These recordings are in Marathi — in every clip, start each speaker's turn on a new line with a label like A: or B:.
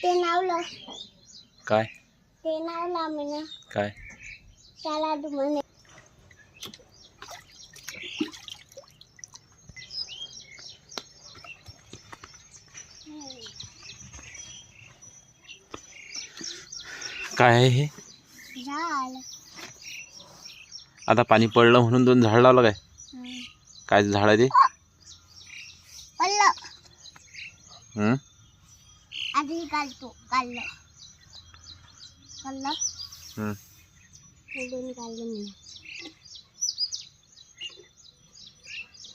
A: ते नावलं
B: काय
A: ते नावला म्हणे
B: काय
A: त्याला म्हणे
B: काय आहे हे?
A: झाड.
B: आता पाणी पडलं म्हणून 2 झाड लावलं काय? काय झाड आहे ते?
A: पडलं. आधी काढलं. दोन काढलं मी.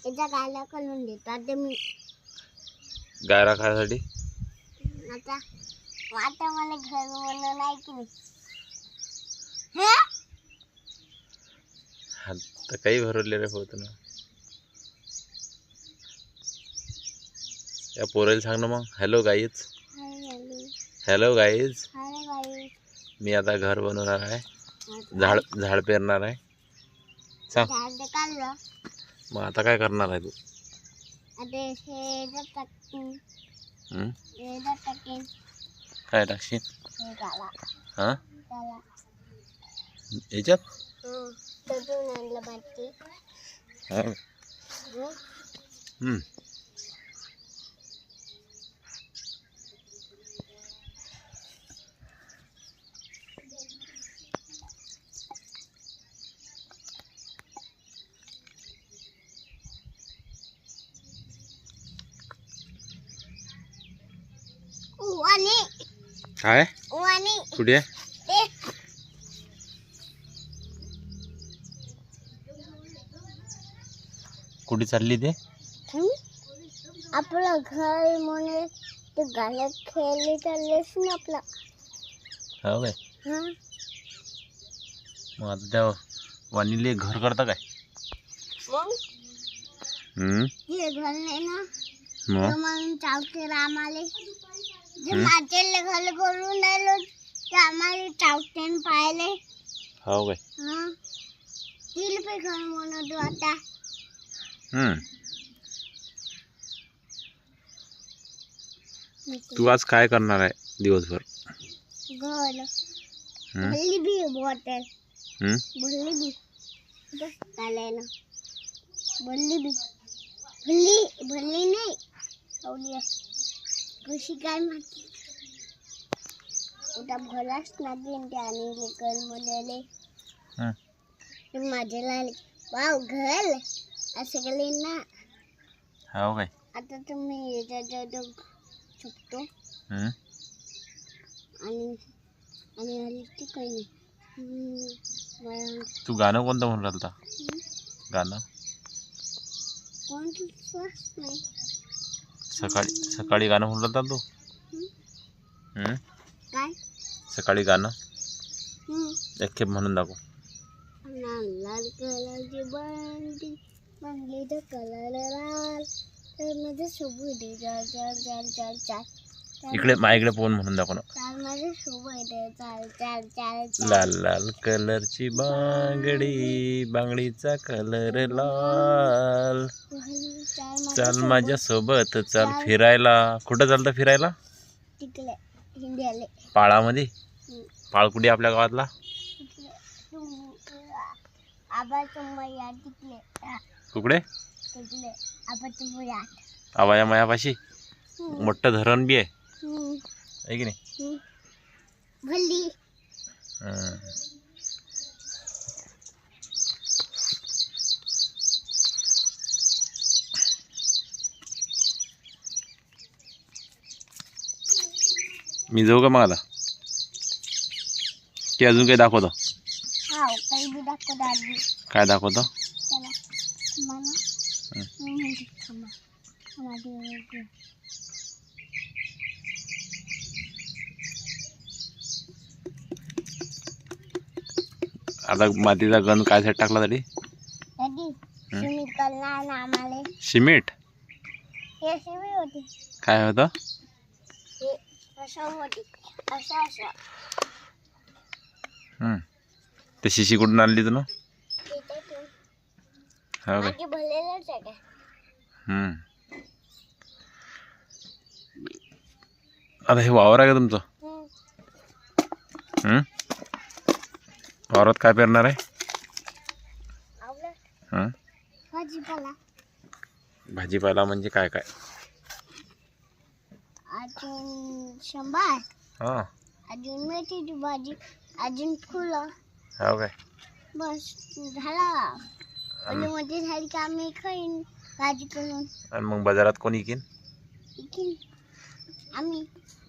A: याचा गायला करून देतो आता मी.
B: गाय राखायसाठी?
A: आता मला घर म्हणून नाही की नाही.
B: आता काही भरवलेलं होतं ना. या पोराला सांग ना मग. Hello guys. Hello guys. मी आता घर बनवणार आहे. झाड पेरणार आहे. सांग. मग आता काय करणार आहे तू? काय टाकशील? हा याच्यात काय कुठे आहे? कुठे चालली ते?
A: आपलं घर म्हणून ते गाण्यात खेळले चाललेस ना आपला.
B: हो काय? मग आता त्या वाणीले घर करता काय?
A: ते घर नाही ना मग चावते रामाले. जे माझे घर करून राहिलो ते आम्हाला चावते पाहिले.
B: हो काय?
A: तिला पे घर म्हणतो आता.
B: तू आज काय करणार आहे दिवसभर?
A: घर भरली बी बॉटल. भरली बी चालेल ना. भरली नाही आवली कशी काय माहिती. उद्या भरलाच नाही ते आणि लेकर मुलाले माझे लाले वाव घर असं गेले ना.
B: हो काय?
A: आता तुम्ही याच्या छुपतो आणि ते काही नाही.
B: तू गाणं कोणतं म्हणून राहिलता? गाणं
A: नाही.
B: सकाळी गाणं म्हणून राहिलता तू?
A: काय
B: सकाळी गाणं एक खेप म्हणून दाखव.
A: लाल कलरची बंगलीचा कलर लाल माझे सोबत चाल चाल चाल चाल चाल.
B: इकडे माझ्याकडे पोहून म्हणून दाखव ना.
A: चाल माझे सोबत चाल चाल चाल.
B: लाल लाल कलरची बांगडीचा कलर लाल. चाल माझ्या सोबत चाल फिरायला. कुठं चालतं फिरायला?
A: तिकडे हिंद्याले
B: पाळामध्ये. पाळ कुठे आपल्या गावातला? कुकडे? आवाया मायापाशी मोठं धरण बी आहे की नाही?
A: भल्ली
B: मी जाऊ का मग आता? की अजून काही दाखवतो?
A: काही बी दाखवतो आधी.
B: काय दाखवतो? आता मातीचा गंज काय साठी टाकला तरी? सिमेंट?
A: होती
B: काय होतं? ते शिशी कुठून आणली तू? हो काय? आता हे वावर आहे का तुमचं? वावरात काय पेरणार आहे?
A: भाजीपाला.
B: भाजीपाला म्हणजे काय काय?
A: अजून शंभर,
B: हां,
A: अजून मेथीची भाजी, अजून फुलं.
B: हो काय?
A: बस झाला. आणि मध्ये झाली की आम्ही खाईन भाजी करून.
B: आणि मग बाजारात कोणी येईन?
A: इकीन आम्ही.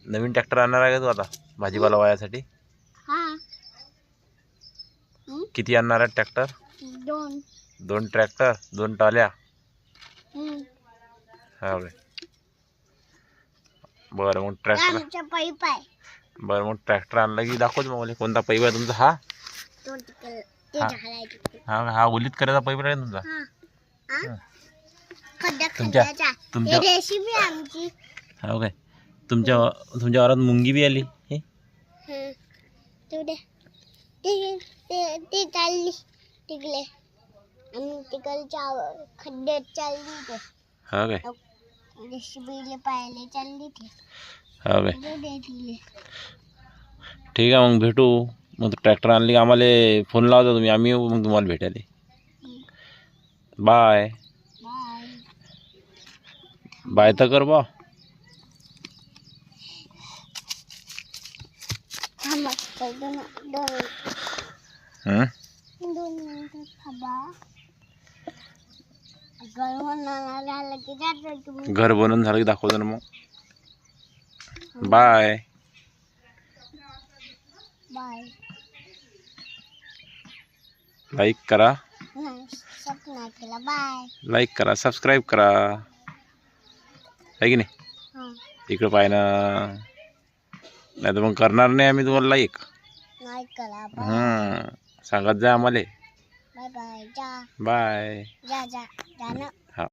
B: नवीन ट्रॅक्टर आणणार आहे का तू आता भाजीपाला वायासाठी?
A: हा.
B: किती आणणार आहे ट्रॅक्टर?
A: 2.
B: 2 ट्रॅक्टर, 2 टाल्या.
A: हम्म.
B: हो काय? बरं मग ट्रॅक्टर.
A: आमच्या पाईप आहे.
B: बरं मग ट्रॅक्टर आणला की दाखवच मग मला कोणता पाईप आहे तुमचा. हा
A: तो तिकडे ते
B: हा.
A: झालाय तिकडे.
B: हा ओलीत करायचा पाईप आहे तुमचा.
A: हा. हा. खड्डा
B: तुमच्या
A: खड्ड्याचा.
B: तुमच्या
A: ही रेसिपी आमची.
B: हो काय? तुमच्या वावरात मुंगी बी आली. हे
A: तू दे. ते चालली तिकडे. आणि तिकडच्या खड्ड्यात चालली ते.
B: हो काय?
A: रेसिपीले पाहायला चालली ती.
B: हो काय?
A: दे तिले.
B: ठीक आहे मग भेटू. मग ट्रॅक्टर आणली की आम्हाला फोन लावता तुम्ही, आम्ही येऊ मग तुम्हाला भेटायला. Bye
A: bye.
B: बाय तर कर बा.
A: दोन मिनिटं थांबा. झालं की जातो तुम्ही.
B: घर बनवून झालं की दाखवतो ना मग. Bye
A: bye.
B: लाईक करा,
A: नाही सपना केला. बाय.
B: लाईक करा, सबस्क्राईब करा, आहे की नाही?
A: हां.
B: इकडं पाय ना, नाही तर मग करणार नाही आम्ही तुम्हाला लाईक.
A: नाही करा. बाय.
B: सांगत जा आम्हाला.
A: Bye bye. जा
B: बाय.
A: जा जा जा ना.